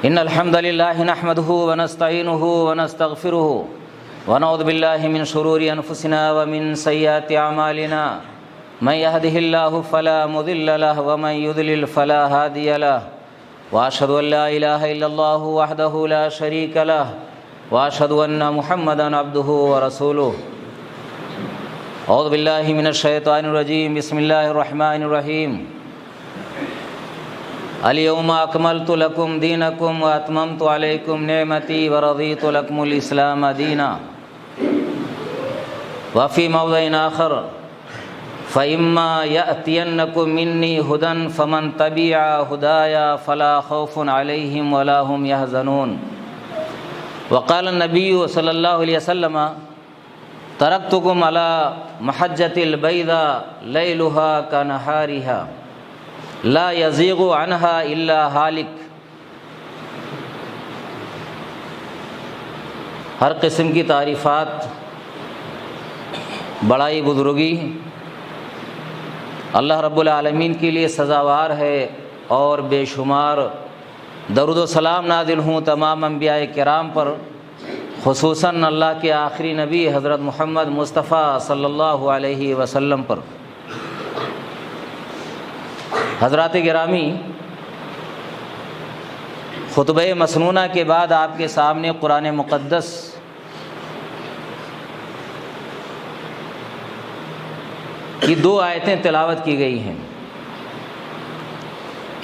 إن الحمد لله نحمده ونستعينه ونستغفره ونعوذ بالله من شرور أنفسنا ومن سيئات أعمالنا من يهده الله فلا مضل له ومن يضلل فلا هادي له وأشهد أن لا إله إلا الله وحده لا شريك له وأشهد أن محمدا عبده ورسوله أعوذ بالله من الشيطان الرجيم بسم الله الرحمن الرحيم اليوم أكملت لكم دينكم وأتممت عليكم نعمتي ورضيت لكم الإسلام دينا وفي موضع آخر فإما يأتينكم مني هدى فمن تبع هدايا فلا خوف عليهم ولا هم يحزنون وقال النبي صلى الله عليه وسلم تركتكم على محجة البيضاء ليلها كنهارها لا يزيغ عنها الا هالك۔ ہر قسم کی تعریفات، بڑائی، بزرگی اللہ رب العالمین کے لیے سزاوار ہے، اور بے شمار درود و سلام نازل ہوں تمام انبیاء کرام پر، خصوصاً اللہ کے آخری نبی حضرت محمد مصطفیٰ صلی اللہ علیہ وسلم پر۔ حضرات گرامی، خطبہ مسنونہ کے بعد آپ کے سامنے قرآن مقدس کی دو آیتیں تلاوت کی گئی ہیں۔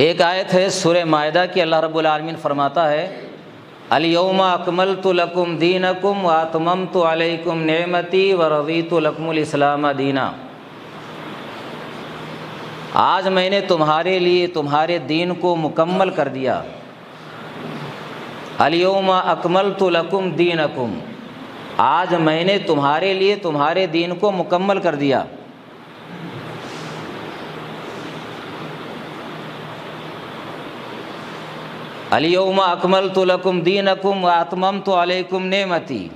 ایک آیت ہے سورہ مائدہ کی، اللہ رب العالمین فرماتا ہے الیوم اکملت لکم دینکم واتممت علیکم نعمتی ورضیت لکم الاسلام دینا۔ آج میں نے تمہارے لیے تمہارے دین کو مکمل کر دیا۔ الیوم اکملت لکم دینکم، آج میں نے تمہارے لیے تمہارے دین کو مکمل کر دیا۔ الیوم اکملت لکم دینکم واتممت علیکم نعمتی،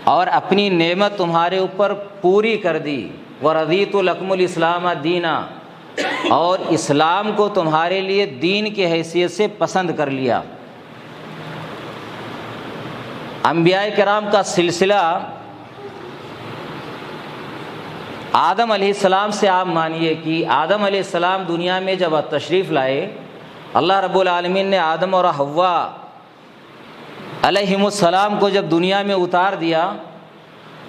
اور اپنی نعمت تمہارے اوپر پوری کر دی۔ ورضیت لکم الاسلام دینا، اور اسلام کو تمہارے لیے دین کی حیثیت سے پسند کر لیا۔ انبیاء کرام کا سلسلہ آدم علیہ السلام سے آپ مانیے کہ آدم علیہ السلام دنیا میں جب تشریف لائے، اللہ رب العالمین نے آدم اور حوا علیہم السلام کو جب دنیا میں اتار دیا،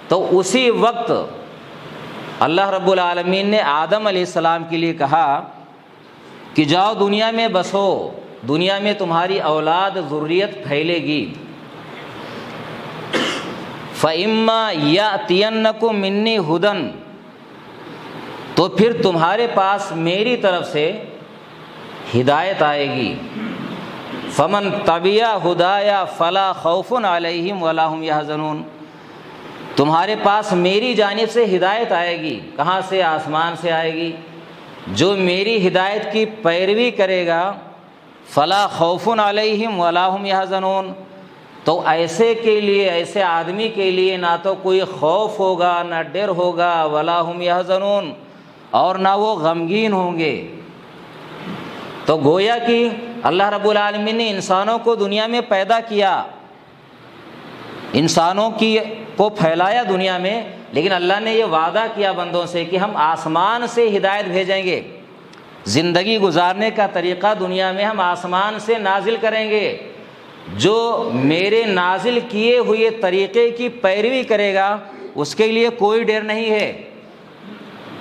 تو اسی وقت اللہ رب العالمین نے آدم علیہ السلام کے لیے کہا کہ جاؤ دنیا میں بسو، دنیا میں تمہاری اولاد ذریت پھیلے گی۔ فَإِمَّا يَأْتِيَنَّكُم مِّنِّي هُدًى، تو پھر تمہارے پاس میری طرف سے ہدایت آئے گی۔ فَمَن تَبِعَ هُدَايَ فَلَا خَوْفٌ عَلَيْهِمْ وَلَا هُمْ يَحْزَنُونَ، تمہارے پاس میری جانب سے ہدایت آئے گی۔ کہاں سے؟ آسمان سے آئے گی۔ جو میری ہدایت کی پیروی کرے گا فلا خوف علیہم ولا هم يحزنون، تو ایسے کے لیے، ایسے آدمی کے لیے نہ تو کوئی خوف ہوگا، نہ ڈر ہوگا، ولا هم يحزنون، اور نہ وہ غمگین ہوں گے۔ تو گویا کہ اللہ رب العالمین نے انسانوں کو دنیا میں پیدا کیا، انسانوں کو پھیلایا دنیا میں، لیکن اللہ نے یہ وعدہ کیا بندوں سے کہ ہم آسمان سے ہدایت بھیجیں گے۔ زندگی گزارنے کا طریقہ دنیا میں ہم آسمان سے نازل کریں گے۔ جو میرے نازل کیے ہوئے طریقے کی پیروی کرے گا اس کے لیے کوئی ڈر نہیں ہے،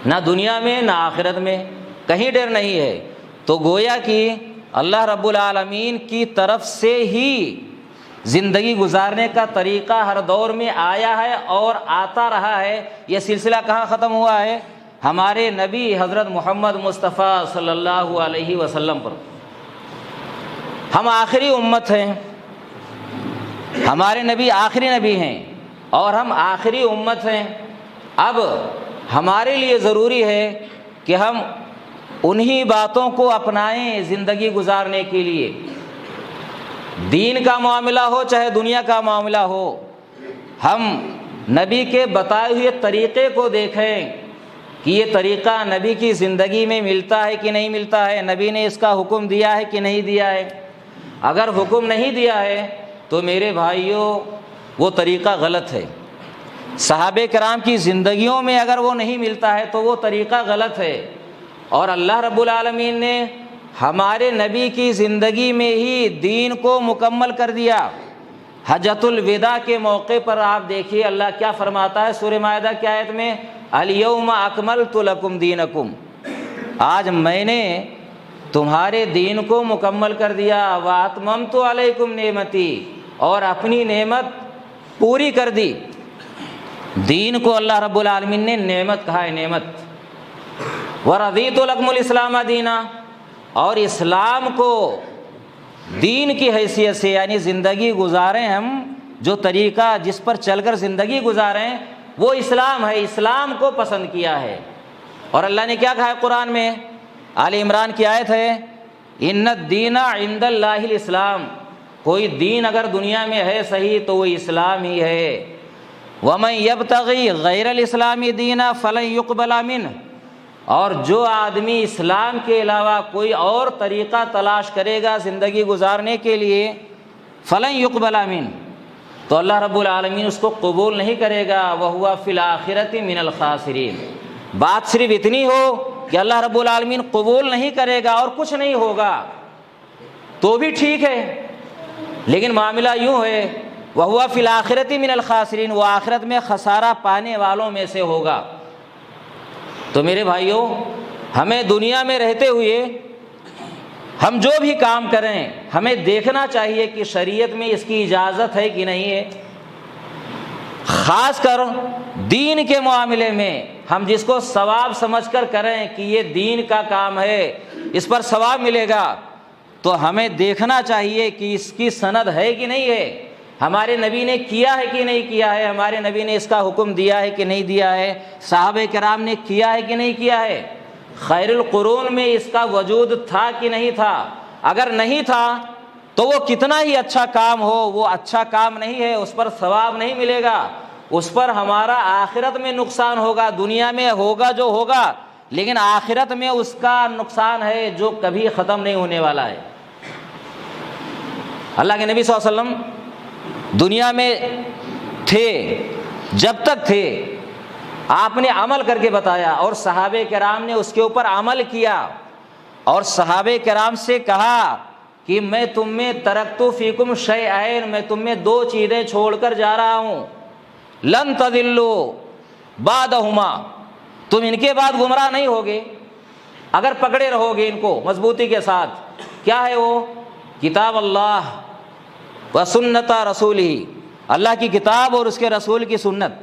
نہ دنیا میں نہ آخرت میں، کہیں ڈر نہیں ہے۔ تو گویا کہ اللہ رب العالمین کی طرف سے ہی زندگی گزارنے کا طریقہ ہر دور میں آیا ہے اور آتا رہا ہے۔ یہ سلسلہ کہاں ختم ہوا ہے؟ ہمارے نبی حضرت محمد مصطفیٰ صلی اللہ علیہ وسلم پر۔ ہم آخری امت ہیں، ہمارے نبی آخری نبی ہیں، اور ہم آخری امت ہیں۔ اب ہمارے لیے ضروری ہے کہ ہم انہی باتوں کو اپنائیں زندگی گزارنے کے لیے۔ دین کا معاملہ ہو چاہے دنیا کا معاملہ ہو، ہم نبی کے بتائے ہوئے طریقے کو دیکھیں کہ یہ طریقہ نبی کی زندگی میں ملتا ہے کہ نہیں ملتا ہے، نبی نے اس کا حکم دیا ہے کہ نہیں دیا ہے۔ اگر حکم نہیں دیا ہے تو میرے بھائیوں وہ طریقہ غلط ہے۔ صحابہ کرام کی زندگیوں میں اگر وہ نہیں ملتا ہے تو وہ طریقہ غلط ہے۔ اور اللہ رب العالمین نے ہمارے نبی کی زندگی میں ہی دین کو مکمل کر دیا۔ حجۃ الوداع کے موقع پر آپ دیکھیے اللہ کیا فرماتا ہے سورہ مائدہ کی آیت میں، الیوم اکملت لکم دینکم، آج میں نے تمہارے دین کو مکمل کر دیا، واتممت علیکم نعمتی، اور اپنی نعمت پوری کر دی۔ دین کو اللہ رب العالمین نے نعمت کہا ہے، نعمت۔ ورضیت لکم الاسلام دینا، اور اسلام کو دین کی حیثیت سے، یعنی زندگی گزاریں ہم جو طریقہ جس پر چل کر زندگی گزاریں وہ اسلام ہے، اسلام کو پسند کیا ہے۔ اور اللہ نے کیا کہا ہے قرآن میں، آل عمران کی آیت ہے، ان الدین عند اللہ الاسلام، کوئی دین اگر دنیا میں ہے صحیح تو وہ اسلام ہی ہے۔ ومن یبتغی غیر الاسلام دینا فلن یقبل منہ، اور جو آدمی اسلام کے علاوہ کوئی اور طریقہ تلاش کرے گا زندگی گزارنے کے لیے، فلن یقبل منہ، تو اللہ رب العالمین اس کو قبول نہیں کرے گا، وہو فی الآخرۃ من الخاسرین۔ بات صرف اتنی ہو کہ اللہ رب العالمین قبول نہیں کرے گا اور کچھ نہیں ہوگا تو بھی ٹھیک ہے، لیکن معاملہ یوں ہے وَهُوَ فِي الْآخِرَةِ مِنَ الْخَاسِرِينَ، وہ آخرت میں خسارہ پانے والوں میں سے ہوگا۔ تو میرے بھائیوں، ہمیں دنیا میں رہتے ہوئے ہم جو بھی کام کریں ہمیں دیکھنا چاہیے کہ شریعت میں اس کی اجازت ہے کہ نہیں ہے۔ خاص کر دین کے معاملے میں ہم جس کو ثواب سمجھ کر کریں کہ یہ دین کا کام ہے، اس پر ثواب ملے گا، تو ہمیں دیکھنا چاہیے کہ اس کی سند ہے کہ نہیں ہے، ہمارے نبی نے کیا ہے کہ نہیں کیا ہے، ہمارے نبی نے اس کا حکم دیا ہے کہ نہیں دیا ہے، صحابہ کرام نے کیا ہے کہ نہیں کیا ہے، خیر القرون میں اس کا وجود تھا کہ نہیں تھا۔ اگر نہیں تھا تو وہ کتنا ہی اچھا کام ہو، وہ اچھا کام نہیں ہے، اس پر ثواب نہیں ملے گا، اس پر ہمارا آخرت میں نقصان ہوگا، دنیا میں ہوگا جو ہوگا، لیکن آخرت میں اس کا نقصان ہے جو کبھی ختم نہیں ہونے والا ہے۔ اللہ کے نبی صلی اللہ علیہ وسلم دنیا میں تھے، جب تک تھے آپ نے عمل کر کے بتایا، اور صحابہ کرام نے اس کے اوپر عمل کیا، اور صحابہ کرام سے کہا کہ میں تم میں ترکت فیکم شیئین، میں تم میں دو چیزیں چھوڑ کر جا رہا ہوں، لن تضلوا بعدہما، تم ان کے بعد گمراہ نہیں ہوگے اگر پکڑے رہو گے ان کو مضبوطی کے ساتھ۔ کیا ہے وہ؟ کتاب اللہ و سنت رسولہ، اللہ کی کتاب اور اس کے رسول کی سنت۔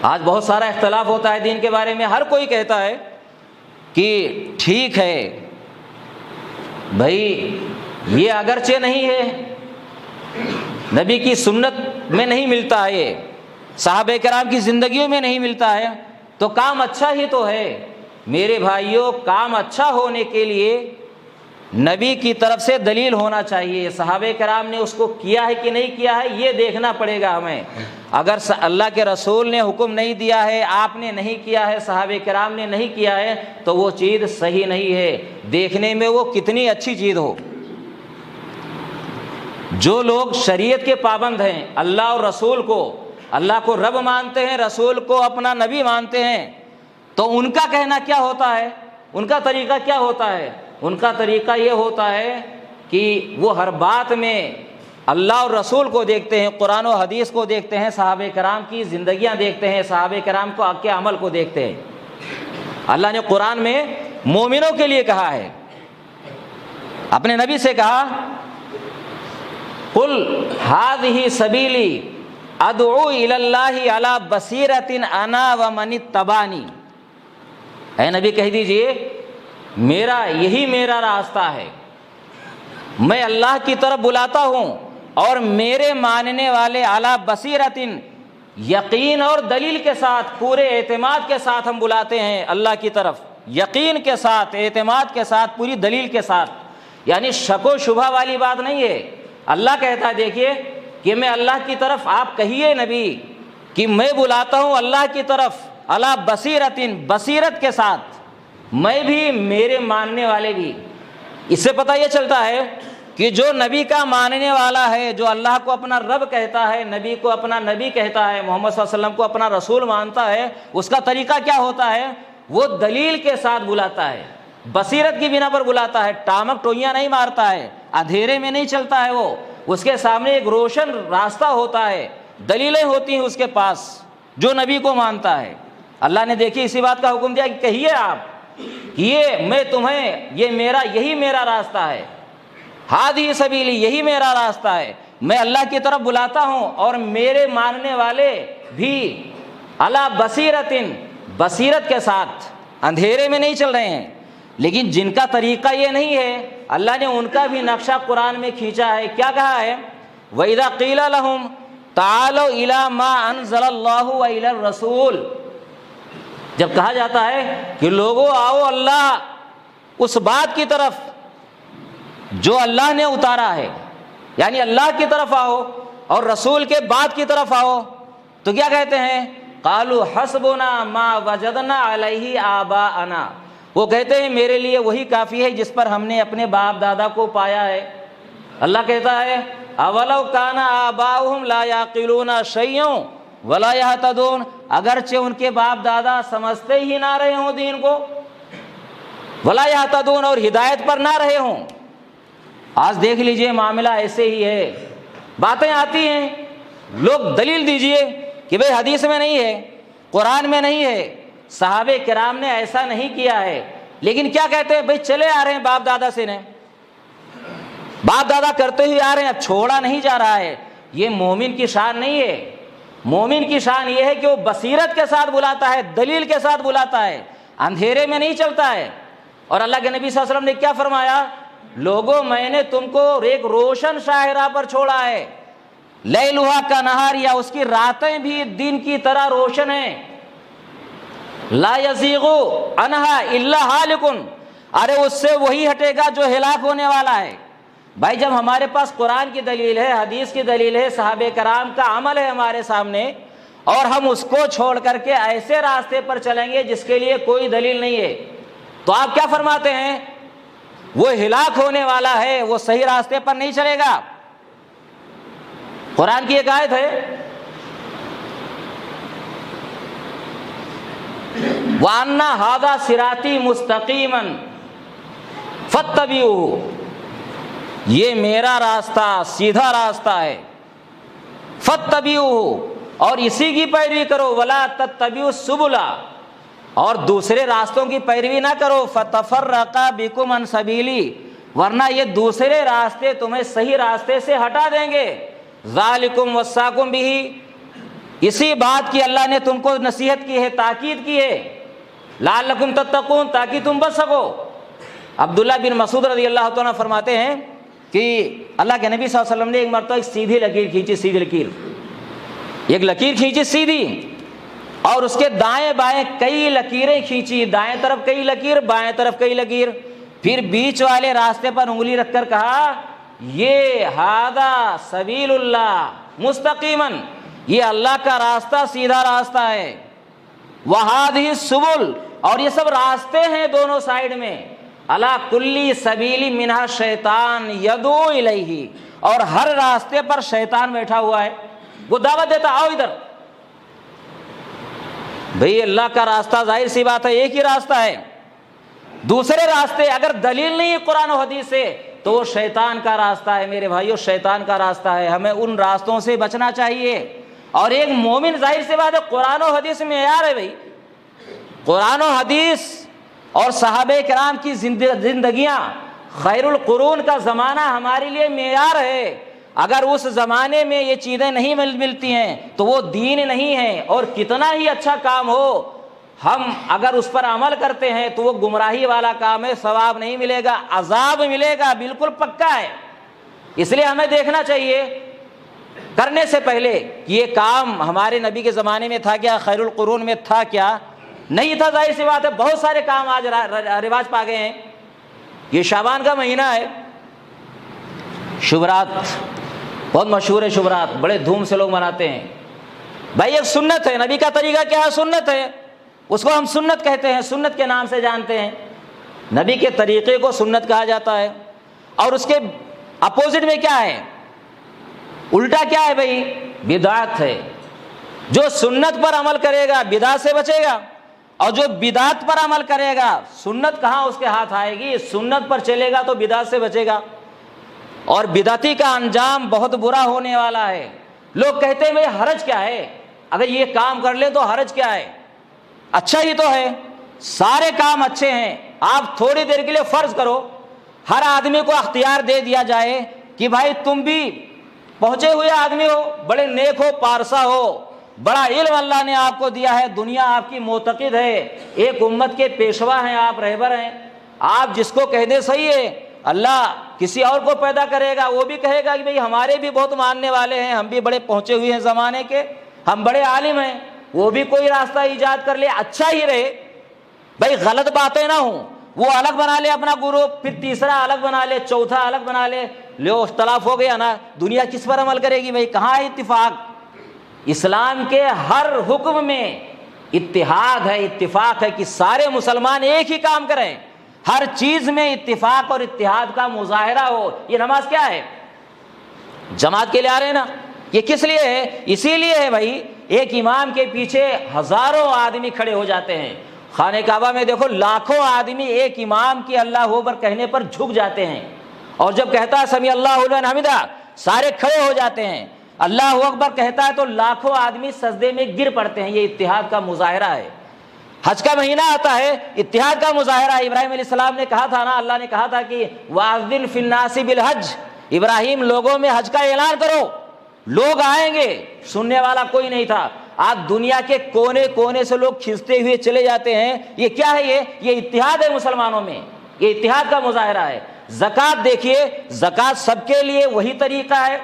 آج بہت سارا اختلاف ہوتا ہے دین کے بارے میں، ہر کوئی کہتا ہے کہ ٹھیک ہے بھائی یہ اگرچہ نہیں ہے، نبی کی سنت میں نہیں ملتا ہے، یہ صحابہ کرام کی زندگیوں میں نہیں ملتا ہے، تو کام اچھا ہی تو ہے۔ میرے بھائیوں، کام اچھا ہونے کے لیے نبی کی طرف سے دلیل ہونا چاہیے، صحابہ کرام نے اس کو کیا ہے کہ نہیں کیا ہے یہ دیکھنا پڑے گا ہمیں۔ اگر اللہ کے رسول نے حکم نہیں دیا ہے، آپ نے نہیں کیا ہے، صحابہ کرام نے نہیں کیا ہے، تو وہ چیز صحیح نہیں ہے، دیکھنے میں وہ کتنی اچھی چیز ہو۔ جو لوگ شریعت کے پابند ہیں، اللہ اور رسول کو، اللہ کو رب مانتے ہیں، رسول کو اپنا نبی مانتے ہیں، تو ان کا کہنا کیا ہوتا ہے، ان کا طریقہ کیا ہوتا ہے؟ ان کا طریقہ یہ ہوتا ہے کہ وہ ہر بات میں اللہ اور رسول کو دیکھتے ہیں، قرآن و حدیث کو دیکھتے ہیں، صحابہ کرام کی زندگیاں دیکھتے ہیں، صحابہ کرام کو کے عمل کو دیکھتے ہیں۔ اللہ نے قرآن میں مومنوں کے لیے کہا ہے، اپنے نبی سے کہا قل هذه سبیلی ادعو الی اللہ علی بصیرۃ انا ومن اتبعنی، اے نبی کہہ دیجئے یہی میرا راستہ ہے، میں اللہ کی طرف بلاتا ہوں، اور میرے ماننے والے علی بصیرۃ، یقین اور دلیل کے ساتھ، پورے اعتماد کے ساتھ ہم بلاتے ہیں اللہ کی طرف، یقین کے ساتھ، اعتماد کے ساتھ، پوری دلیل کے ساتھ، یعنی شک و شبہ والی بات نہیں ہے۔ اللہ کہتا ہے دیکھیے کہ میں اللہ کی طرف، آپ کہیے نبی کہ میں بلاتا ہوں اللہ کی طرف، علی بصیرۃ، بصیرت کے ساتھ، میں بھی میرے ماننے والے بھی، اس سے پتہ یہ چلتا ہے کہ جو نبی کا ماننے والا ہے، جو اللہ کو اپنا رب کہتا ہے، نبی کو اپنا نبی کہتا ہے، محمد صلی اللہ علیہ وسلم کو اپنا رسول مانتا ہے، اس کا طریقہ کیا ہوتا ہے؟ وہ دلیل کے ساتھ بلاتا ہے، بصیرت کی بنا پر بلاتا ہے، ٹامک ٹوئیاں نہیں مارتا ہے، اندھیرے میں نہیں چلتا ہے، وہ اس کے سامنے ایک روشن راستہ ہوتا ہے، دلیلیں ہوتی ہیں اس کے پاس، جو نبی کو مانتا ہے۔ اللہ نے دیکھی اسی بات کا حکم دیا کہ کہیے آپ، یہ میں تمہیں، یہ میرا، یہی میرا راستہ ہے، ہادی سبیلی، یہی میرا راستہ ہے، میں اللہ کی طرف بلاتا ہوں، اور میرے ماننے والے بھی علی بصیرتن، بصیرت کے ساتھ، اندھیرے میں نہیں چل رہے ہیں۔ لیکن جن کا طریقہ یہ نہیں ہے، اللہ نے ان کا بھی نقشہ قرآن میں کھینچا ہے۔ کیا کہا ہے؟ وَإِذَا قِيلَ لَهُمْ تَعَالَوْا إِلَىٰ مَا أَنزَلَ اللَّهُ وَإِلَى الرَّسُولِ، جب کہا جاتا ہے کہ لوگوں آؤ اللہ اس بات کی طرف جو اللہ نے اتارا ہے، یعنی اللہ کی طرف آؤ اور رسول کے بات کی طرف آؤ، تو کیا کہتے ہیں؟ قالوا حسبنا ما وجدنا علیہ آباءنا، وہ کہتے ہیں میرے لیے وہی کافی ہے جس پر ہم نے اپنے باپ دادا کو پایا ہے۔ اللہ کہتا ہے اولو کان آباؤہم لا یعقلون شیئا ولا یہتدون، اگرچہ ان کے باپ دادا سمجھتے ہی نہ رہے ہوں دین کو، ولا یہتدون، اور ہدایت پر نہ رہے ہوں۔ آج دیکھ لیجئے معاملہ ایسے ہی ہے، باتیں آتی ہیں، لوگ دلیل دیجئے کہ بھئی حدیث میں نہیں ہے، قرآن میں نہیں ہے، صحابہ کرام نے ایسا نہیں کیا ہے، لیکن کیا کہتے ہیں؟ بھئی چلے آ رہے ہیں باپ دادا سے، نے باپ دادا کرتے ہی آ رہے ہیں، اب چھوڑا نہیں جا رہا ہے۔ یہ مومن کی شان نہیں ہے۔ مومن کی شان یہ ہے کہ وہ بصیرت کے ساتھ بلاتا ہے، دلیل کے ساتھ بلاتا ہے، اندھیرے میں نہیں چلتا ہے۔ اور اللہ کے نبی صلی اللہ علیہ وسلم نے کیا فرمایا؟ لوگوں میں نے تم کو ایک روشن شاہراہ پر چھوڑا ہے، لیلھا کا نہار، یا اس کی راتیں بھی دن کی طرح روشن ہیں، لا یزیغ عنہا الا ہالک، ارے اس سے وہی ہٹے گا جو ہلاک ہونے والا ہے۔ بھائی جب ہمارے پاس قرآن کی دلیل ہے، حدیث کی دلیل ہے، صحابہ کرام کا عمل ہے ہمارے سامنے، اور ہم اس کو چھوڑ کر کے ایسے راستے پر چلیں گے جس کے لیے کوئی دلیل نہیں ہے، تو آپ کیا فرماتے ہیں؟ وہ ہلاک ہونے والا ہے، وہ صحیح راستے پر نہیں چلے گا۔ قرآن کی ایک آیت ہے وَأَنَّ هَذَا صِرَاطِي مُسْتَقِيمًا فَاتَّبِعُوهُ، یہ میرا راستہ سیدھا راستہ ہے، فَاتَّبِعُوهُ، اور اسی کی پیروی کرو، وَلَا تَتَّبِعُوا السُّبُلَ، اور دوسرے راستوں کی پیروی نہ کرو، فَتَفَرَّقَ بِكُمْ عَنْ سَبِيلِي، ورنہ یہ دوسرے راستے تمہیں صحیح راستے سے ہٹا دیں گے۔ ذَلِكُمْ وَصَّاكُمْ بِهِ، اسی بات کی اللہ نے تم کو نصیحت کی ہے، تاکید کی ہے، لعلکم تتقون، تاکہ تم بچ سکو۔ عبداللہ بن مسعود رضی اللہ تعالیٰ فرماتے ہیں کہ اللہ کے نبی صلی اللہ علیہ وسلم نے ایک مرتبہ ایک سیدھی لکیر کھینچی، سیدھی لکیر، ایک لکیر کھینچی سیدھی، اور اس کے دائیں بائیں کئی لکیریں کھینچی، دائیں طرف کئی لکیر، بائیں طرف کئی لکیر، پھر بیچ والے راستے پر انگلی رکھ کر کہا یہ ھذا سبیل اللہ مستقیماً، یہ اللہ کا راستہ سیدھا راستہ ہے، وہذہ السبل، اور یہ سب راستے ہیں دونوں سائیڈ میں، علی کل سبیل منہا شیطان یدعو الیہ، اور ہر راستے پر شیطان بیٹھا ہوا ہے، وہ دعوت دیتا آؤ ادھر۔ بھئی اللہ کا راستہ ظاہر سی بات ہے ایک ہی راستہ ہے، دوسرے راستے اگر دلیل نہیں ہے قرآن و حدیث سے تو وہ شیطان کا راستہ ہے۔ میرے بھائیو شیطان کا راستہ ہے، ہمیں ان راستوں سے بچنا چاہیے۔ اور ایک مومن ظاہر سی بات ہے قرآن و حدیث میں معیار ہے، بھائی قرآن و حدیث اور صحابہ کرام کی زندگیاں، خیر القرون کا زمانہ ہمارے لیے معیار ہے۔ اگر اس زمانے میں یہ چیزیں نہیں ملتی ہیں تو وہ دین نہیں ہے، اور کتنا ہی اچھا کام ہو، ہم اگر اس پر عمل کرتے ہیں تو وہ گمراہی والا کام ہے، ثواب نہیں ملے گا، عذاب ملے گا، بالکل پکا ہے۔ اس لیے ہمیں دیکھنا چاہیے کرنے سے پہلے کہ یہ کام ہمارے نبی کے زمانے میں تھا کیا، خیر القرون میں تھا کیا، نہیں تھا۔ ظاہر سی بات ہے بہت سارے کام آج رواج پا گئے ہیں۔ یہ شعبان کا مہینہ ہے، شبرات بہت مشہور ہے، شبرات بڑے دھوم سے لوگ مناتے ہیں۔ بھائی ایک سنت ہے، نبی کا طریقہ کیا ہے، سنت ہے، اس کو ہم سنت کہتے ہیں، سنت کے نام سے جانتے ہیں۔ نبی کے طریقے کو سنت کہا جاتا ہے، اور اس کے اپوزٹ میں کیا ہے؟ الٹا کیا ہے بھائی؟ بدعت ہے۔ جو سنت پر عمل کرے گا بدعت سے بچے گا، اور جو بدعت پر عمل کرے گا سنت کہاں اس کے ہاتھ آئے گی؟ سنت پر چلے گا تو بدعت سے بچے گا، اور بدعتی کا انجام بہت برا ہونے والا ہے۔ لوگ کہتے ہیں بھائی حرج کیا ہے، اگر یہ کام کر لے تو حرج کیا ہے؟ اچھا ہی تو ہے، سارے کام اچھے ہیں۔ آپ تھوڑی دیر کے لیے فرض کرو ہر آدمی کو اختیار دے دیا جائے کہ بھائی تم بھی پہنچے ہوئے آدمی ہو، بڑے نیک ہو، پارسا ہو، بڑا علم اللہ نے آپ کو دیا ہے، دنیا آپ کی معتقد ہے، ایک امت کے پیشوا ہیں، آپ رہبر ہیں، آپ جس کو کہہ دیں صحیح ہے، اللہ کسی اور کو پیدا کرے گا، وہ بھی کہے گا کہ بھئی ہمارے بھی بہت ماننے والے ہیں، ہم بھی بڑے پہنچے ہوئے ہیں زمانے کے، ہم بڑے عالم ہیں، وہ بھی کوئی راستہ ایجاد کر لے، اچھا ہی رہے بھائی، غلط باتیں نہ ہوں، وہ الگ بنا لے اپنا گروپ، پھر تیسرا الگ بنا لے، چوتھا الگ بنا لے، لو اختلاف ہو گیا نا، دنیا کس پر عمل کرے گی بھائی؟ کہاں ہے اتفاق؟ اسلام کے ہر حکم میں اتحاد ہے، اتفاق ہے کہ سارے مسلمان ایک ہی کام کریں، ہر چیز میں اتفاق اور اتحاد کا مظاہرہ ہو۔ یہ نماز کیا ہے؟ جماعت کے لیے آ رہے ہیں نا، یہ کس لیے ہے؟ اسی لیے ہے بھائی، ایک امام کے پیچھے ہزاروں آدمی کھڑے ہو جاتے ہیں۔ خانہ کعبہ میں دیکھو لاکھوں آدمی ایک امام کی اللہ اکبر کہنے پر جھک جاتے ہیں، اور جب کہتا ہے سمیع اللہ لمن حمدہ سارے کھڑے ہو جاتے ہیں، اللہ اکبر کہتا ہے تو لاکھوں آدمی سجدے میں گر پڑتے ہیں۔ یہ اتحاد کا مظاہرہ ہے۔ حج کا مہینہ آتا ہے، اتحاد کا مظاہرہ ہے۔ ابراہیم علیہ السلام نے کہا تھا نا، اللہ نے کہا تھا کہ وَأَذِّنْ فِي النَّاسِ بِالْحَجِّ، ابراہیم لوگوں میں حج کا اعلان کرو، لوگ آئیں گے۔ سننے والا کوئی نہیں تھا۔ آج دنیا کے کونے کونے سے لوگ کھنچتے ہوئے چلے جاتے ہیں۔ یہ کیا ہے؟ یہ اتحاد ہے مسلمانوں میں، یہ اتحاد کا مظاہرہ ہے۔ زکوٰۃ دیکھیے، زکوٰۃ سب کے لیے وہی طریقہ ہے۔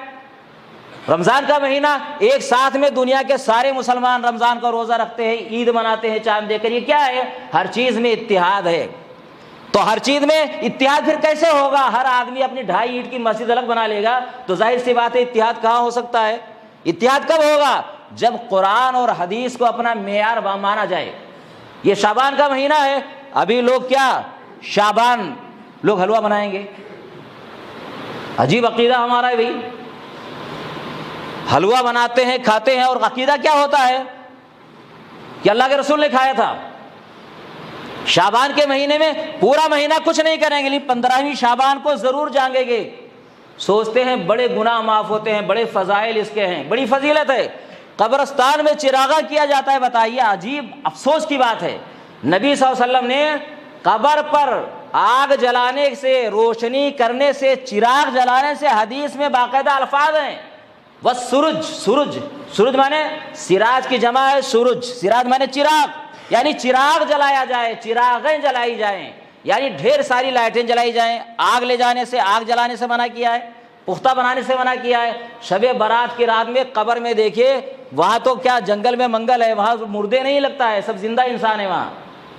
رمضان کا مہینہ ایک ساتھ میں دنیا کے سارے مسلمان رمضان کا روزہ رکھتے ہیں، عید مناتے ہیں چاند دے کر۔ یہ کیا ہے؟ ہر چیز میں اتحاد ہے۔ تو ہر چیز میں اتحاد پھر کیسے ہوگا؟ ہر آدمی اپنی 2.5 اینٹ کی مسجد الگ بنا لے گا تو ظاہر سی بات ہے اتحاد کہاں ہو سکتا ہے؟ اتحاد کب ہوگا؟ جب قرآن اور حدیث کو اپنا معیار مانا جائے۔ یہ شعبان کا مہینہ ہے، ابھی لوگ کیا شعبان لوگ حلوہ بنائیں گے؟ عجیب عقیدہ ہمارا ہے بھائی، حلوہ بناتے ہیں کھاتے ہیں، اور عقیدہ کیا ہوتا ہے کہ اللہ کے رسول نے کھایا تھا۔ شعبان کے مہینے میں پورا مہینہ کچھ نہیں کریں گے، لیکن 15ویں شعبان کو ضرور جانگیں گے۔ سوچتے ہیں بڑے گناہ معاف ہوتے ہیں، بڑے فضائل اس کے ہیں، بڑی فضیلت ہے۔ قبرستان میں چراغاں کیا جاتا ہے، بتائیے عجیب افسوس کی بات ہے۔ نبی صلی اللہ علیہ وسلم نے قبر پر آگ جلانے سے، روشنی کرنے سے، چراغ جلانے سے حدیث میں باقاعدہ الفاظ ہیں۔ والسرج، سورج مانے سراج کی جمع ہے، سورج، سراج مانے چراغ، یعنی چراغ جلایا جائے، چراغیں جلائی جائیں، یعنی ڈھیر ساری لائٹیں جلائی جائیں۔ آگ لے جانے سے، آگ جلانے سے منع کیا ہے، پختہ بنانے سے منع کیا ہے۔ شب برات کی رات میں قبر میں دیکھیے، وہاں تو کیا جنگل میں منگل ہے، وہاں مردے نہیں لگتا ہے، سب زندہ انسان ہے۔ وہاں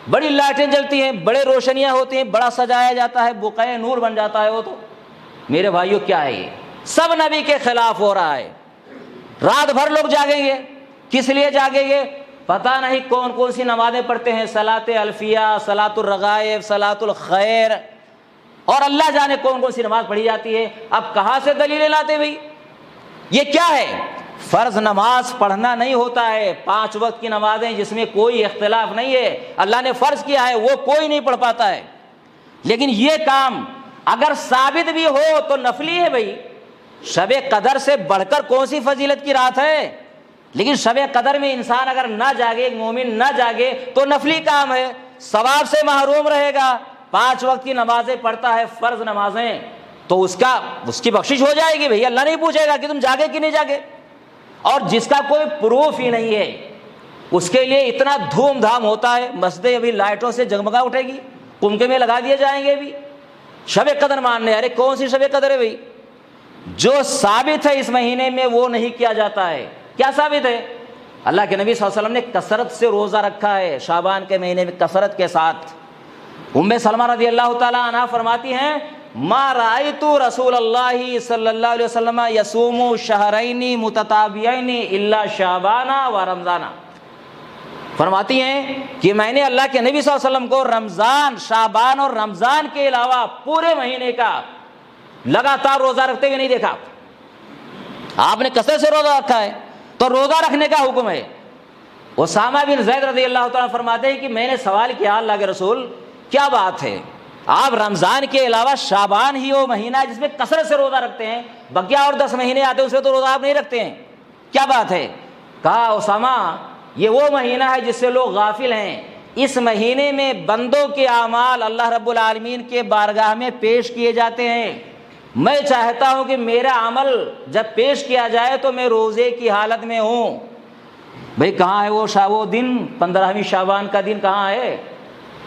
بڑی لائٹیں جلتی ہیں، بڑے روشنیاں ہوتی ہیں، بڑا سجایا جاتا ہے، بقعہ نور بن جاتا ہے وہ تو۔ میرے بھائیوں کیا ہے یہ؟ سب نبی کے خلاف ہو رہا ہے۔ رات بھر لوگ جاگیں گے، کس لیے جاگیں گے؟ پتہ نہیں کون کون سی نمازیں پڑھتے ہیں، صلاۃ الفیہ، صلاۃ الرغائب، صلاۃ الخیر، اور اللہ جانے کون کون سی نماز پڑھی جاتی ہے۔ اب کہاں سے دلیلیں لاتے بھائی؟ یہ کیا ہے؟ فرض نماز پڑھنا نہیں ہوتا ہے، 5 وقت کی نمازیں جس میں کوئی اختلاف نہیں ہے، اللہ نے فرض کیا ہے، وہ کوئی نہیں پڑھ پاتا ہے۔ لیکن یہ کام اگر ثابت بھی ہو تو نفلی ہے بھائی۔ شب قدر سے بڑھ کر کون سی فضیلت کی رات ہے؟ لیکن شب قدر میں انسان اگر نہ جاگے، مومن نہ جاگے تو نفلی کام ہے، ثواب سے محروم رہے گا۔ 5 وقت کی نمازیں پڑھتا ہے، فرض نمازیں، تو اس کی بخشش ہو جائے گی بھئی، اللہ نہیں پوچھے گا کہ تم جاگے کہ نہیں جاگے۔ اور جس کا کوئی پروف ہی نہیں ہے اس کے لیے اتنا دھوم دھام ہوتا ہے، مسجدیں ابھی لائٹوں سے جگمگا اٹھے گی، قمقمے میں لگا دیے جائیں گے بھی۔ شب قدر ماننے، ارے کون سی شب قدر ہے بھئی؟ جو ثابت ہے اس مہینے میں وہ نہیں کیا جاتا ہے۔ کیا ثابت ہے؟ اللہ کے نبی صلی اللہ علیہ وسلم نے کثرت سے روزہ رکھا ہے شعبان کے مہینے میں، کثرت کے ساتھ۔ ام سلمہ رضی اللہ تعالی عنہا فرماتی ہیں، ما رأیت رسول اللہ صلی اللہ علیہ وسلم یصوم شہرین متتابعین الا شعبان و رمضان۔ فرماتی ہیں کہ میں نے اللہ کے نبی صلی اللہ علیہ وسلم کو رمضان، شعبان اور رمضان کے علاوہ پورے مہینے کا لگاتار روزہ رکھتے ہوئے نہیں دیکھا۔ آپ نے کثرت سے روزہ رکھا ہے تو روزہ رکھنے کا حکم ہے۔ اسامہ بن زید رضی اللہ تعالیٰ فرماتے ہیں کہ میں نے سوال کیا اللہ کے رسول کیا بات ہے، آپ رمضان کے علاوہ شعبان ہی وہ مہینہ ہے جس میں کثرت سے روزہ رکھتے ہیں، بقیہ اور 10 مہینے آتے ہیں اس میں تو روزہ آپ نہیں رکھتے ہیں، کیا بات ہے؟ کہا اسامہ یہ وہ مہینہ ہے جس سے لوگ غافل ہیں، اس مہینے میں بندوں کے اعمال اللہ رب العالمین کے بارگاہ میں پیش کیے جاتے ہیں، میں چاہتا ہوں کہ میرا عمل جب پیش کیا جائے تو میں روزے کی حالت میں ہوں۔ بھئی کہاں ہے وہ دن، 15ویں شعبان کا دن کہاں ہے؟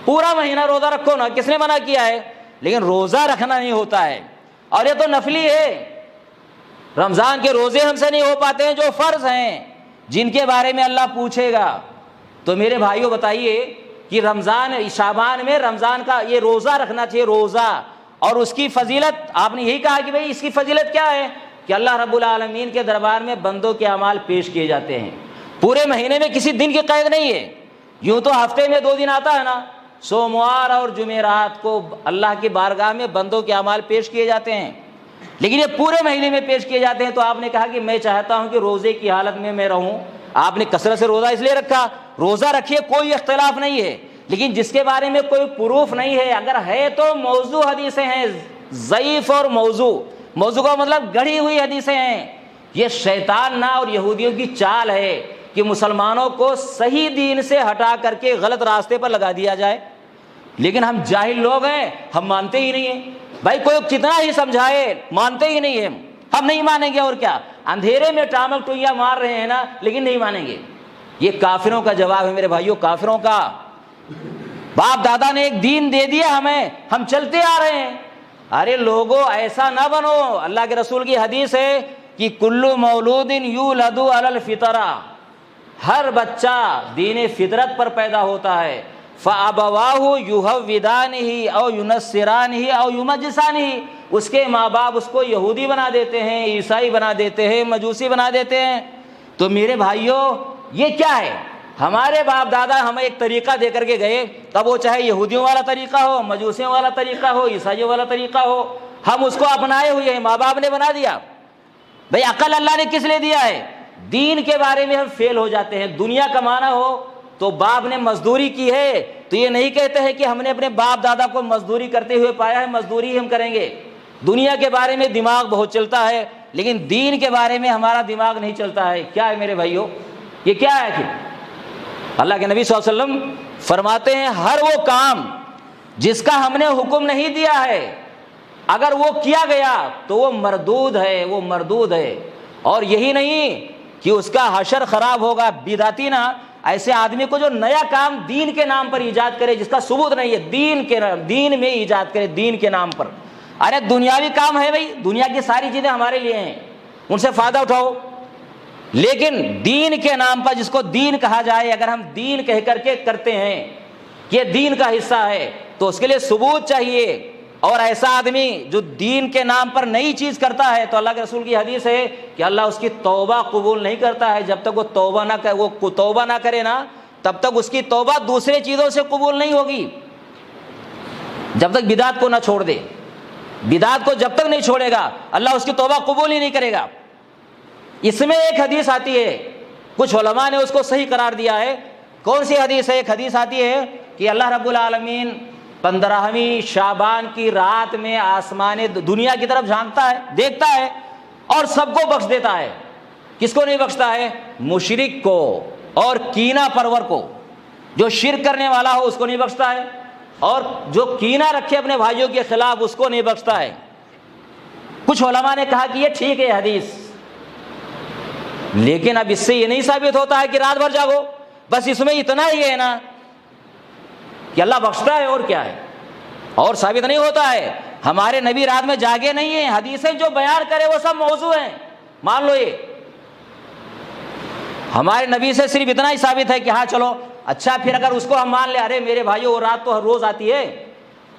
پورا مہینہ روزہ رکھو نا، کس نے منع کیا ہے؟ لیکن روزہ رکھنا نہیں ہوتا ہے، اور یہ تو نفلی ہے۔ رمضان کے روزے ہم سے نہیں ہو پاتے ہیں جو فرض ہیں، جن کے بارے میں اللہ پوچھے گا۔ تو میرے بھائیوں بتائیے کہ رمضان شعبان میں رمضان کا یہ روزہ رکھنا چاہیے، روزہ، اور اس کی فضیلت آپ نے یہی کہا کہ بھئی اس کی فضیلت کیا ہے کہ اللہ رب العالمین کے دربار میں بندوں کے اعمال پیش کیے جاتے ہیں۔ پورے مہینے میں کسی دن کی قید نہیں ہے، یوں تو ہفتے میں 2 دن آتا ہے نا، سوموار اور جمعرات کو اللہ کی بارگاہ میں بندوں کے اعمال پیش کیے جاتے ہیں، لیکن یہ پورے مہینے میں پیش کیے جاتے ہیں۔ تو آپ نے کہا کہ میں چاہتا ہوں کہ روزے کی حالت میں رہوں، آپ نے کثرت سے روزہ اس لیے رکھا، روزہ رکھیے کوئی اختلاف نہیں ہے، لیکن جس کے بارے میں کوئی پروف نہیں ہے، اگر ہے تو موضوع حدیثیں ہیں، ضعیف اور موضوع کا مطلب گڑھی ہوئی حدیثیں ہیں۔ یہ شیطان نہ اور یہودیوں کی چال ہے کہ مسلمانوں کو صحیح دین سے ہٹا کر کے غلط راستے پر لگا دیا جائے، لیکن ہم جاہل لوگ ہیں، ہم مانتے ہی نہیں ہیں۔ بھائی کوئی کتنا ہی سمجھائے مانتے ہی نہیں ہیں، ہم نہیں مانیں گے، اور کیا اندھیرے میں ٹامک ٹوئیاں مار رہے ہیں نا، لیکن نہیں مانیں گے۔ یہ کافروں کا جواب ہے میرے بھائیوں، کافروں کا۔ باپ دادا نے ایک دین دے دیا ہمیں، ہم چلتے آ رہے ہیں۔ ارے لوگوں ایسا نہ بنو، اللہ کے رسول کی حدیث ہے کہ کل مولود یولد علی الفطرہ، ہر بچہ دین فطرت پر پیدا ہوتا ہے، فَأَبَوَاهُ يُهَوِّدَانِهِ أَوْ يُنَصِّرَانِهِ أَوْ يُمَجِّسَانِهِ، اس کے ماں باپ اس کو یہودی بنا دیتے ہیں، عیسائی بنا دیتے ہیں، مجوسی بنا دیتے ہیں۔ تو میرے بھائیوں یہ کیا ہے؟ ہمارے باپ دادا ہمیں ایک طریقہ دے کر کے گئے، تب وہ چاہے یہودیوں والا طریقہ ہو، مجوسیوں والا طریقہ ہو، عیسائیوں والا طریقہ ہو، ہم اس کو اپنائے ہوئے ہیں، ماں باپ نے بنا دیا۔ بھئی عقل اللہ نے کس لیے دیا ہے؟ دین کے بارے میں ہم فیل ہو جاتے ہیں۔ دنیا کمانا ہو تو باپ نے مزدوری کی ہے تو یہ نہیں کہتے ہیں کہ ہم نے اپنے باپ دادا کو مزدوری کرتے ہوئے پایا ہے، مزدوری ہی ہم کریں گے۔ دنیا کے بارے میں دماغ بہت چلتا ہے، لیکن دین کے بارے میں ہمارا دماغ نہیں چلتا ہے۔ کیا ہے میرے بھائیوں؟ یہ کیا ہے کہ اللہ کے نبی صلی اللہ علیہ وسلم فرماتے ہیں ہر وہ کام جس کا ہم نے حکم نہیں دیا ہے، اگر وہ کیا گیا تو وہ مردود ہے، وہ مردود ہے۔ اور یہی نہیں کہ اس کا حشر خراب ہوگا۔ بدعتی نا ایسے آدمی کو جو نیا کام دین کے نام پر ایجاد کرے، جس کا ثبوت نہیں ہے، دین میں ایجاد کرے، دین کے نام پر۔ ارے دنیاوی کام ہے بھائی، دنیا کی ساری چیزیں ہمارے لیے ہیں، ان سے فائدہ اٹھاؤ، لیکن دین کے نام پر جس کو دین کہا جائے، اگر ہم دین کہہ کر کے کرتے ہیں کہ یہ دین کا حصہ ہے تو اس کے لیے ثبوت چاہیے۔ اور ایسا آدمی جو دین کے نام پر نئی چیز کرتا ہے تو اللہ کے رسول کی حدیث ہے کہ اللہ اس کی توبہ قبول نہیں کرتا ہے، جب تک وہ توبہ نہ کرے نا، تب تک اس کی توبہ دوسرے چیزوں سے قبول نہیں ہوگی، جب تک بدعت کو نہ چھوڑ دے۔ بدعت کو جب تک نہیں چھوڑے گا اللہ اس کی توبہ قبول ہی نہیں کرے گا۔ اس میں ایک حدیث آتی ہے، کچھ علماء نے اس کو صحیح قرار دیا ہے۔ کون سی حدیث ہے؟ ایک حدیث آتی ہے کہ اللہ رب العالمین 15ویں شعبان کی رات میں آسمان دنیا کی طرف جھانکتا ہے، دیکھتا ہے اور سب کو بخش دیتا ہے۔ کس کو نہیں بخشتا ہے؟ مشرک کو اور کینہ پرور کو، جو شرک کرنے والا ہو اس کو نہیں بخشتا ہے، اور جو کینہ رکھے اپنے بھائیوں کے خلاف اس کو نہیں بخشتا ہے۔ کچھ علماء نے کہا کہ یہ ٹھیک ہے حدیث، لیکن اب اس سے یہ نہیں ثابت ہوتا ہے کہ رات بھر جاگو، بس اس میں اتنا ہی ہے نا کہ اللہ بخشتا ہے، اور کیا ہے، اور ثابت نہیں ہوتا ہے۔ ہمارے نبی رات میں جاگے نہیں ہیں، حدیثیں جو بیان کرے وہ سب موضوع ہیں، مان لو۔ یہ ہمارے نبی سے صرف اتنا ہی ثابت ہے کہ ہاں چلو اچھا، پھر اگر اس کو ہم مان لیں، ارے میرے بھائیو وہ رات تو ہر روز آتی ہے،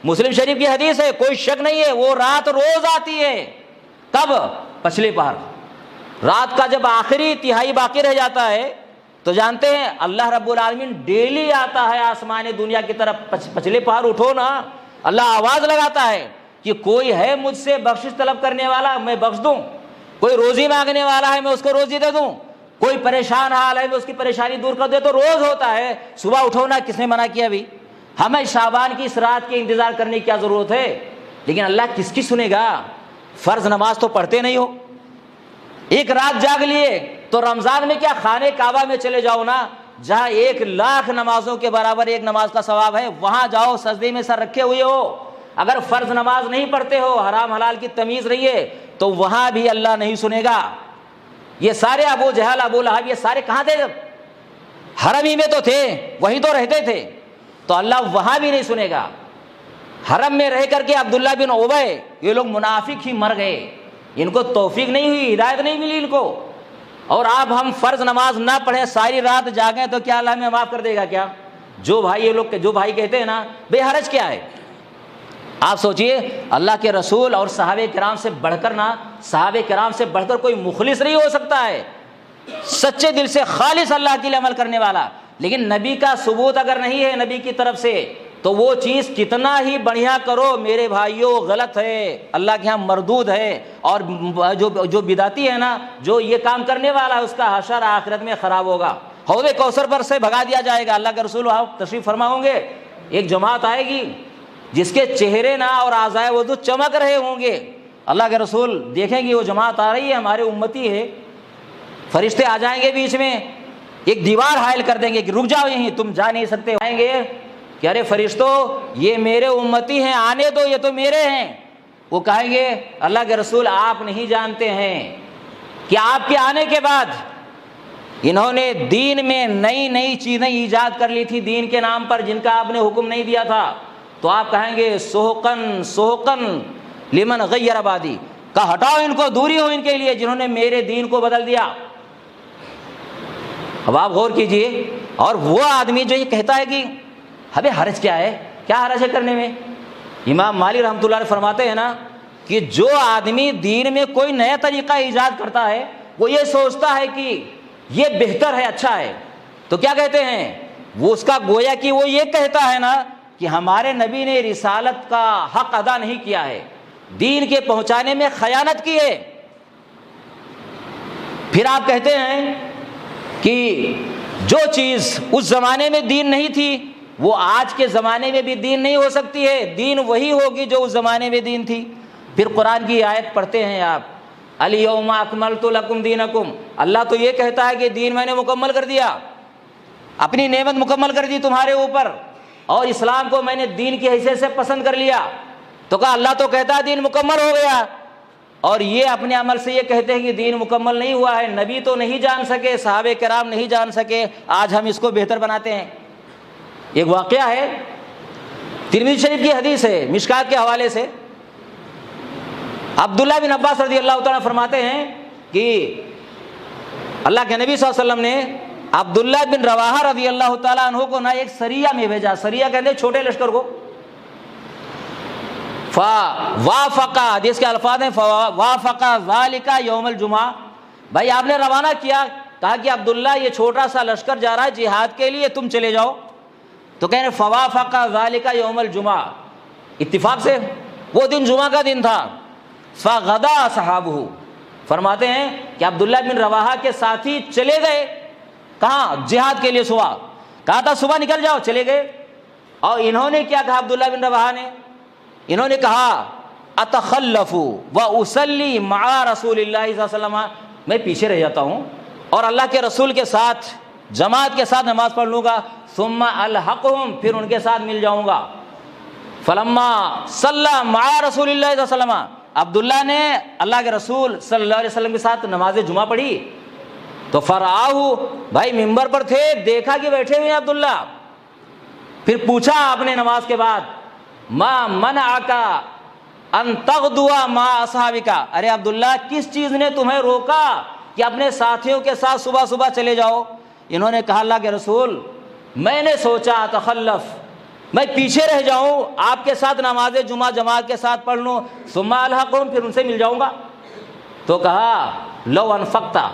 مسلم شریف کی حدیث ہے، کوئی شک نہیں ہے، وہ رات روز آتی ہے۔ کب؟ پچھلے پہر، رات کا جب آخری تہائی باقی رہ جاتا ہے تو جانتے ہیں اللہ رب العالمین ڈیلی آتا ہے آسمان دنیا کی طرف، پچھلے پہاڑ اٹھو نا، اللہ آواز لگاتا ہے کہ کوئی ہے مجھ سے بخشش طلب کرنے والا، میں بخش دوں، کوئی روزی مانگنے والا ہے میں اس کو روزی دے دوں، کوئی پریشان حال ہے میں اس کی پریشانی دور کر دے، تو روز ہوتا ہے، صبح اٹھو نا، کس نے منع کیا ابھی؟ ہمیں شعبان کی اس رات کے انتظار کرنے کی کیا ضرورت ہے؟ لیکن اللہ کس کی سنے گا؟ فرض نماز تو پڑھتے نہیں ہو، ایک رات جاگ لیے تو رمضان میں کیا خانے کعبہ میں چلے جاؤ نا، جہاں 1,00,000 نمازوں کے برابر ایک نماز کا ثواب ہے، وہاں جاؤ، سجدے میں سر رکھے ہوئے ہو، اگر فرض نماز نہیں پڑھتے ہو، حرام حلال کی تمیز رہی ہے، تو وہاں بھی اللہ نہیں سنے گا۔ یہ سارے ابو جہل، ابو لہب، یہ سارے کہاں تھے؟ جب حرم ہی میں تو تھے، وہیں تو رہتے تھے، تو اللہ وہاں بھی نہیں سنے گا۔ حرم میں رہ کر کے عبداللہ بن ابی، یہ لوگ منافق ہی مر گئے، ان کو توفیق نہیں ہوئی، ہدایت نہیں ملی ان کو۔ اور آپ ہم فرض نماز نہ پڑھیں، ساری رات جاگیں، تو کیا اللہ ہمیں معاف کر دے گا کیا؟ جو بھائی یہ لوگ، جو بھائی کہتے ہیں نا بے حرج کیا ہے، آپ سوچئے اللہ کے رسول اور صحابہ کرام سے بڑھ کر نا، صحابہ کرام سے بڑھ کر کوئی مخلص نہیں ہو سکتا ہے، سچے دل سے خالص اللہ کے لیے عمل کرنے والا۔ لیکن نبی کا ثبوت اگر نہیں ہے نبی کی طرف سے، تو وہ چیز کتنا ہی بڑھیا کرو میرے بھائیوں غلط ہے، اللہ کے ہاں مردود ہے۔ اور جو بدعتی ہے نا، جو یہ کام کرنے والا ہے، اس کا حشر آخرت میں خراب ہوگا، حوض کوثر پر سے بھگا دیا جائے گا۔ اللہ کے رسول آپ تشریف فرما ہوں گے، ایک جماعت آئے گی جس کے چہرے نا اور اعضائے وضو چمک رہے ہوں گے، اللہ کے رسول دیکھیں گے وہ جماعت آ رہی ہے، ہمارے امتی ہے، فرشتے آ جائیں گے بیچ میں، ایک دیوار حائل کر دیں گے کہ رک جاؤ یہیں، تم جا نہیں سکتے، آئیں گے کہ ارے فرشتوں یہ میرے امتی ہیں، آنے دو، یہ تو میرے ہیں۔ وہ کہیں گے اللہ کے رسول آپ نہیں جانتے ہیں کہ آپ کے آنے کے بعد انہوں نے دین میں نئی نئی چیزیں ایجاد کر لی تھی دین کے نام پر، جن کا آپ نے حکم نہیں دیا تھا۔ تو آپ کہیں گے سحقن سحقن لمن غیر آبادی، کہ ہٹاؤ ان کو، دوری ہو ان کے لیے جنہوں نے میرے دین کو بدل دیا۔ اب آپ غور کیجئے، اور وہ آدمی جو یہ کہتا ہے کہ ابے حرج کیا ہے، کیا حرج ہے کرنے میں؟ امام مالک رحمۃ اللہ علیہ فرماتے ہیں نا کہ جو آدمی دین میں کوئی نیا طریقہ ایجاد کرتا ہے، وہ یہ سوچتا ہے کہ یہ بہتر ہے، اچھا ہے، تو کیا کہتے ہیں وہ، اس کا گویا کہ وہ یہ کہتا ہے نا کہ ہمارے نبی نے رسالت کا حق ادا نہیں کیا ہے، دین کے پہنچانے میں خیانت کی ہے۔ پھر آپ کہتے ہیں کہ جو چیز اس زمانے میں دین نہیں تھی وہ آج کے زمانے میں بھی دین نہیں ہو سکتی ہے، دین وہی ہوگی جو اس زمانے میں دین تھی۔ پھر قرآن کی آیت پڑھتے ہیں آپ، الیوم اکملت لکم دینکم، اللہ تو یہ کہتا ہے کہ دین میں نے مکمل کر دیا، اپنی نعمت مکمل کر دی تمہارے اوپر، اور اسلام کو میں نے دین کی حیثیت سے پسند کر لیا۔ تو کہا اللہ تو کہتا ہے دین مکمل ہو گیا، اور یہ اپنے عمل سے یہ کہتے ہیں کہ دین مکمل نہیں ہوا ہے، نبی تو نہیں جان سکے، صحابہ کرام نہیں جان سکے، آج ہم اس کو بہتر بناتے ہیں۔ ایک واقعہ ہے، ترمذی شریف کی حدیث ہے، مشکات کے حوالے سے، عبداللہ بن عباس رضی اللہ تعالیٰ فرماتے ہیں کہ اللہ کے نبی صلی اللہ علیہ وسلم نے عبداللہ بن رواحہ رضی اللہ تعالیٰ عنہ کو نہ ایک سریہ میں بھیجا، سریہ کہتے ہیں چھوٹے لشکر کو، فوافقا، حدیث کے الفاظ ہیں فوافقا ذالک یوم الجمعہ، بھائی آپ نے روانہ کیا، کہا کہ عبداللہ یہ چھوٹا سا لشکر جا رہا ہے جہاد کے لیے، تم چلے جاؤ، تو کہہ رہے فوافقا ذالک یوم الجمعہ، اتفاق سے وہ دن جمعہ کا دن تھا، فغدا صحابہ، فرماتے ہیں کہ عبداللہ بن رواحہ کے ساتھی چلے گئے، کہاں؟ جہاد کے لیے، صبح کہا تھا صبح نکل جاؤ، چلے گئے، اور انہوں نے کیا کہا عبداللہ بن رواحہ نے؟ انہوں نے کہا اتخلف واصلی مع رسول اللہ صلی اللہ علیہ وسلم، میں پیچھے رہ جاتا ہوں اور اللہ کے رسول کے ساتھ جماعت کے ساتھ نماز پڑھ لوں گا، ثم الحقہم، پھر ان کے ساتھ مل جاؤں گا۔ فلما صلی مع رسول اللہ صلی اللہ علیہ وسلم، عبداللہ نے اللہ کے رسول صلی اللہ علیہ وسلم کے ساتھ نماز جمعہ پڑھی، تو فرآہ، بھائی ممبر پر تھے، دیکھا کہ بیٹھے ہوئے ہیں عبداللہ، پھر پوچھا آپ نے نماز کے بعد ما منعک ان تغدو مع اصحابک، ارے عبداللہ کس چیز نے تمہیں روکا کہ اپنے ساتھیوں کے ساتھ صبح صبح چلے جاؤ؟ انہوں نے کہا اللہ کے رسول میں نے سوچا تخلف، میں پیچھے رہ جاؤں، آپ کے ساتھ نماز جمعہ جماعت کے ساتھ پڑھ لوں، ثم الحقہم، پھر ان سے مل جاؤں گا۔ تو کہا لو انفقتا،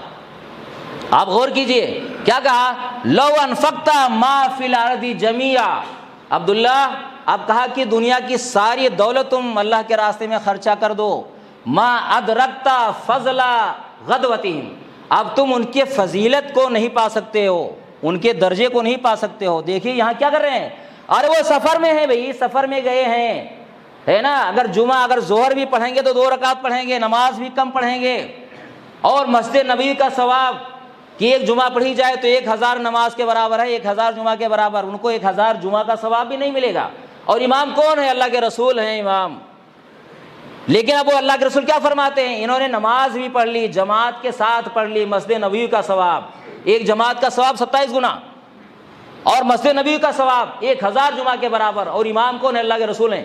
آپ غور کیجئے کیا کہا، لو انفقت ما فی الارض جمیعا، عبداللہ اب کہا کہ دنیا کی ساری دولت تم اللہ کے راستے میں خرچہ کر دو، ما ادرکت فضل غدوتہم، اب تم ان کے فضیلت کو نہیں پا سکتے ہو، ان کے درجے کو نہیں پا سکتے ہو۔ دیکھیے یہاں کیا کر رہے ہیں، ارے وہ سفر میں ہیں بھائی، سفر میں گئے ہیں، ہے نا، اگر ظہر بھی پڑھیں گے تو 2 رکعت پڑھیں گے، نماز بھی کم پڑھیں گے، اور مسجد نبوی کا ثواب کہ ایک جمعہ پڑھی جائے تو 1000 نماز کے برابر ہے، 1000 جمعہ کے برابر، ان کو 1000 جمعہ کا ثواب بھی نہیں ملے گا۔ اور امام کون ہے؟ اللہ کے رسول ہیں امام۔ لیکن اب وہ اللہ کے رسول کیا فرماتے ہیں، انہوں نے نماز بھی پڑھ لی، جماعت کے ساتھ پڑھ لی، مسجد نبوی کا ثواب، ایک جماعت کا ثواب 27 گنا، اور مسجد نبوی کا ثواب 1000 جمعہ کے برابر، اور امام کون ہے؟ اللہ کے رسول ہیں۔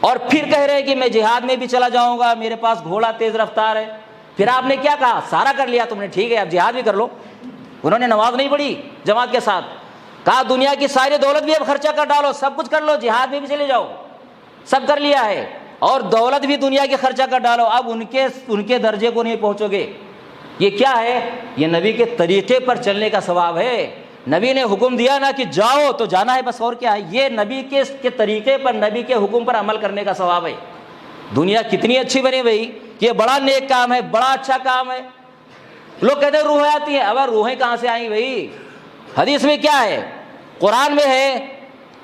اور پھر کہہ رہے ہیں کہ میں جہاد میں بھی چلا جاؤں گا، میرے پاس گھوڑا تیز رفتار ہے۔ پھر آپ نے کیا کہا، سارا کر لیا تم نے، ٹھیک ہے اب جہاد بھی کر لو۔ انہوں نے نماز نہیں پڑھی جماعت کے ساتھ، کہا دنیا کی ساری دولت بھی اب خرچہ کر ڈالو، سب کچھ کر لو، جہاد میں بھی چلے جاؤ، سب کر لیا ہے، اور دولت بھی دنیا کی خرچہ کر ڈالو، اب ان کے درجے کو نہیں پہنچو گے۔ یہ کیا ہے؟ یہ نبی کے طریقے پر چلنے کا ثواب ہے۔ نبی نے حکم دیا نا کہ جاؤ تو جانا ہے بس، اور کیا ہے؟ یہ نبی کے طریقے پر، نبی کے حکم پر عمل کرنے کا ثواب ہے۔ دنیا کتنی اچھی بنی بھائی، یہ بڑا نیک کام ہے، بڑا اچھا کام ہے۔ لوگ کہتے ہیں روحیں آتی ہیں، اب روحیں کہاں سے آئیں بھائی؟ حدیث میں کیا ہے، قرآن میں ہے،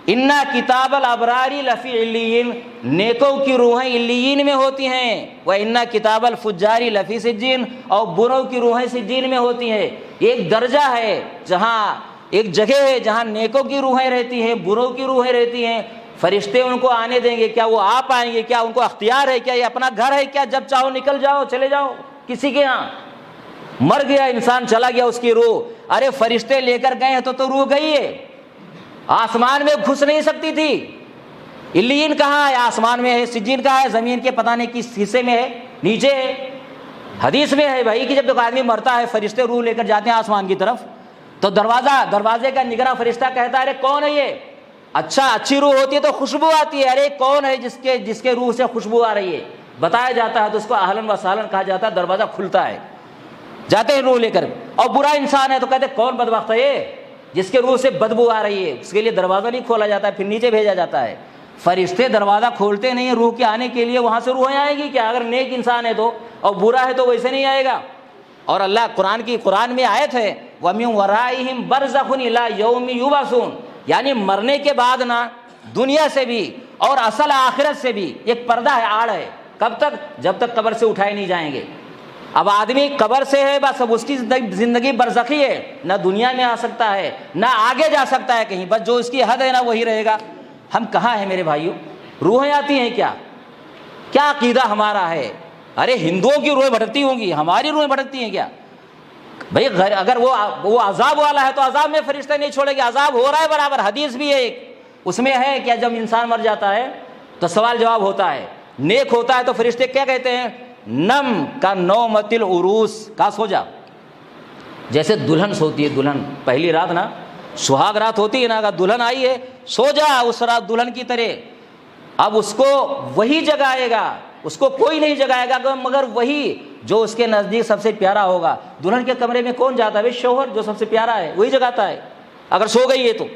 انا کتاب الابرار لفی علیین، نیکوں کی روحیں علیین میں ہوتی ہیں، و انا کتاب الفجار لفی سجین، اور بروں کی روحیں سجین میں ہوتی ہیں۔ ایک درجہ ہے، جہاں ایک جگہ ہے جہاں نیکوں کی روحیں رہتی ہیں، بروں کی روحیں رہتی ہیں۔ فرشتے ان کو آنے دیں گے کیا؟ وہ آ پائیں گے کیا؟ ان کو اختیار ہے کیا؟ یہ اپنا گھر ہے کیا؟ جب چاہو نکل جاؤ، چلے جاؤ کسی کے ہاں۔ مر گیا انسان، چلا گیا اس کی روح، ارے فرشتے لے کر گئے ہیں تو روح گئی ہے، آسمان میں گھس نہیں سکتی تھی۔ علیین کہاں ہے؟ آسمان میں ہے۔ سجین کہاں ہے؟ زمین کے پتہ نہیں کس حصے میں ہے، نیچے ہے۔ حدیث میں ہے بھائی کہ جب تک آدمی مرتا ہے فرشتے روح لے کر جاتے ہیں آسمان کی طرف، تو دروازے کا نگراں فرشتہ کہتا ہے ارے کون ہے یہ؟ اچھی روح ہوتی ہے تو خوشبو آتی ہے، ارے کون ہے جس کے روح سے خوشبو آ رہی ہے؟ بتایا جاتا ہے تو اس کو اہلاً و سہلاً کہا جاتا ہے، دروازہ کھلتا ہے، جاتے ہیں روح لے کر۔ اور برا انسان ہے تو کہتے ہیں کون بدبخت ہے یہ جس کے روح سے بدبو آ رہی ہے، اس کے لیے دروازہ نہیں کھولا جاتا ہے، پھر نیچے بھیجا جاتا ہے۔ فرشتے دروازہ کھولتے نہیں ہیں روح کے آنے کے لیے، وہاں سے روحیں آئیں گی کیا؟ اگر نیک انسان ہے تو، اور برا ہے تو ویسے نہیں آئے گا۔ اور اللہ قرآن میں آیت ہے وَمِن وَرَائِهِمْ بَرْزَخٌ إِلَىٰ يَوْمِ يُبْعَثُونَ، یعنی مرنے کے بعد نا دنیا سے بھی اور اصل آخرت سے بھی ایک پردہ ہے، آڑ ہے۔ کب تک؟ جب تک قبر سے اٹھائے نہیں جائیں گے۔ اب آدمی قبر سے ہے بس، اب اس کی زندگی برزخی ہے، نہ دنیا میں آ سکتا ہے نہ آگے جا سکتا ہے کہیں، بس جو اس کی حد ہے نا وہی رہے گا۔ ہم کہاں ہیں میرے بھائیوں؟ روحیں آتی ہیں کیا؟ کیا عقیدہ ہمارا ہے؟ ارے ہندوؤں کی روحیں بھٹکتی ہوں گی، ہماری روحیں بھٹکتی ہیں کیا بھائی؟ اگر وہ عذاب والا ہے تو عذاب میں فرشتے نہیں چھوڑے گے، عذاب ہو رہا ہے برابر۔ حدیث بھی ہے ایک، اس میں ہے کہ جب انسان مر جاتا ہے تو سوال جواب ہوتا ہے، نیک ہوتا ہے تو فرشتے کیا کہتے ہیں؟ نم کا نومت العروس، کا سو جا، جیسے دلہن سوتی ہے، دلہن پہلی رات نا سہاگ رات ہوتی ہے نا، اگر دلہن آئی ہے سو جا اس رات دلہن کی طرح۔ اب اس کو وہی جگائے گا، اس کو کوئی نہیں جگائے گا مگر وہی جو اس کے نزدیک سب سے پیارا ہوگا۔ دلہن کے کمرے میں کون جاتا ہے؟ شوہر، جو سب سے پیارا ہے وہی جگاتا ہے اگر سو گئی ہے تو۔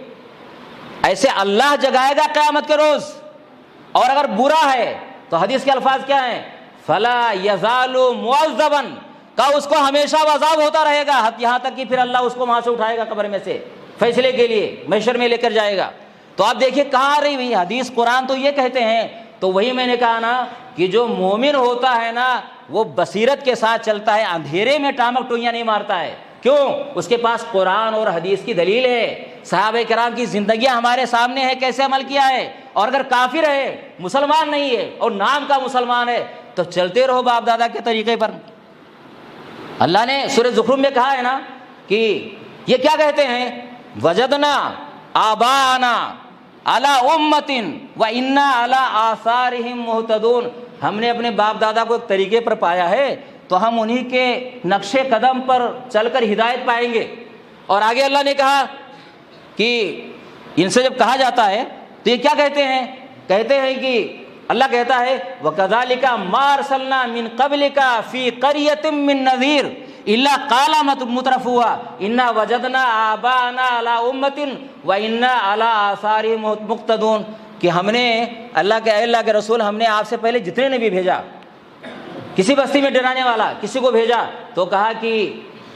ایسے اللہ جگائے گا قیامت کے روز۔ اور اگر برا ہے تو حدیث کے الفاظ کیا ہیں؟ فلا یزال معذبا، کہ اس کو ہمیشہ عذاب ہوتا رہے گا، یہاں تک کہ پھر اللہ اس کو وہاں سے اٹھائے گا قبر میں سے فیصلے کے لیے، محشر میں لے کر جائے گا۔ تو آپ دیکھیے کہاں آ رہی ہوئی حدیث، قرآن تو یہ کہتے ہیں۔ تو وہی میں نے کہا نا کہ جو مومن ہوتا ہے نا وہ بصیرت کے ساتھ چلتا ہے، اندھیرے میں ٹامک ٹوئیاں نہیں مارتا ہے۔ کیوں؟ اس کے پاس قرآن اور حدیث کی دلیل ہے، صحابہ کرام کی زندگیاں ہمارے سامنے ہے، کیسے عمل کیا ہے۔ اور اگر کافر ہے، مسلمان نہیں ہے اور نام کا مسلمان ہے تو چلتے رہو باپ دادا کے طریقے پر۔ اللہ نے سورہ زخرف میں کہا ہے نا کہ یہ کیا کہتے ہیں؟ وجدنا آباءنا علی امۃ وانا علی آثارہم مہتدون، ہم نے اپنے باپ دادا کو ایک طریقے پر پایا ہے تو ہم انہی کے نقش قدم پر چل کر ہدایت پائیں گے۔ اور آگے اللہ نے کہا کہ ان سے جب کہا جاتا ہے تو یہ کیا کہتے ہیں؟ کہتے ہیں کہ اللہ کہتا ہے وَكَذَلِكَ مَا أَرْسَلْنَا مِن قَبْلِكَ فِي قَرْيَةٍ مِّن نَذِيرٍ الا قال مترفوا انا وجدنا آباءنا علی امۃ وانا علی آثارہم مقتدون، کہ ہم نے اللہ کے رسول، ہم نے آپ سے پہلے جتنے نبی بھیجا، کسی بستی میں ڈرانے والا کسی کو بھیجا تو کہا کہ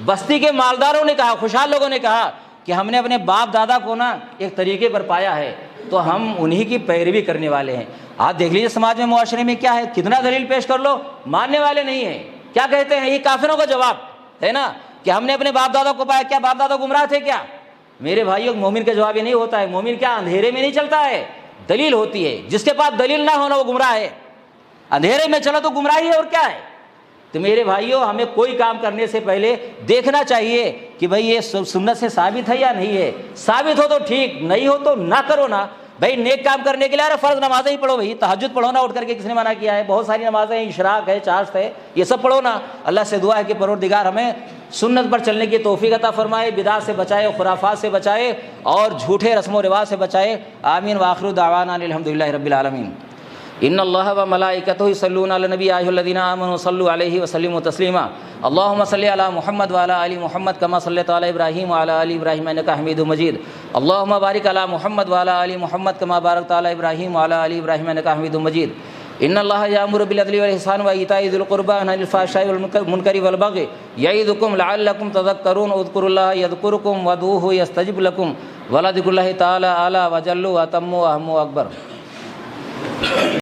بستی کے مالداروں نے کہا، خوشحال لوگوں نے کہا کہ ہم نے اپنے باپ دادا کو نا ایک طریقے پر پایا ہے تو ہم انہی کی پیروی کرنے والے ہیں۔ آپ دیکھ لیجیے سماج میں، معاشرے میں کیا ہے، کتنا دلیل پیش کر لو ماننے والے نہیں ہیں۔ کیا کہتے ہیں؟ یہ کافروں کا جواب ہے نا کہ ہم نے اپنے باپ دادا کو پایا، کیا باپ دادا گمراہ تھے کیا؟ میرے بھائیوں، مومن کا جواب یہ نہیں ہوتا ہے، مومن کیا اندھیرے میں نہیں چلتا ہے، دلیل ہوتی ہے۔ جس کے پاس دلیل نہ ہونا وہ گمراہ ہے، اندھیرے میں چلا تو گمراہی ہے اور کیا ہے۔ تو میرے بھائیوں، ہمیں کوئی کام کرنے سے پہلے دیکھنا چاہیے کہ بھئی یہ سنت سے ثابت ہے یا نہیں ہے، ثابت ہو تو ٹھیک، نہیں ہو تو نہ کرو نا۔ بھئی نیک کام کرنے کے لیے ارے فرض نمازیں ہی پڑھو، بھئی تہجد پڑھو نا اٹھ کر کے، کس نے منع کیا ہے؟ بہت ساری نمازیں ہیں، اشراق ہے، چاشت ہے، یہ سب پڑھو نا۔ اللہ سے دعا ہے کہ پروردگار ہمیں سنت پر چلنے کی توفیق عطا فرمائے، بدعات سے بچائے، خرافات سے بچائے اور جھوٹے رسم و رواج سے بچائے۔ آمین وآخر دعوانا الحمدللہ رب العالمین۔ ان اللہ و ملائکتہ یصلون علی النبی یا ایھا الذین آمنوا صلوا علیہ وسلموا تسلیما۔ اللہم صل علی محمد وعلی آل محمد کما صلیت علی ابراہیم وعلی آل ابراہیم انک حمید مجید۔ اللہم بارک علی محمد وعلی آل محمد کما بارکت علی ابراہیم وعلی آل ابراہیم انک حمید مجید۔ ان اللہ یأمر بالعدل والإحسان وإیتاء ذی القربى وینہی عن الفحشاء والمنکر والبغی یعظکم لعلکم تذکرون۔ اذکروا اللہ یذکرکم وادعوہ یستجب لکم ولذکر اللہ تعالی اعلی وجل واتم واہم واکبر۔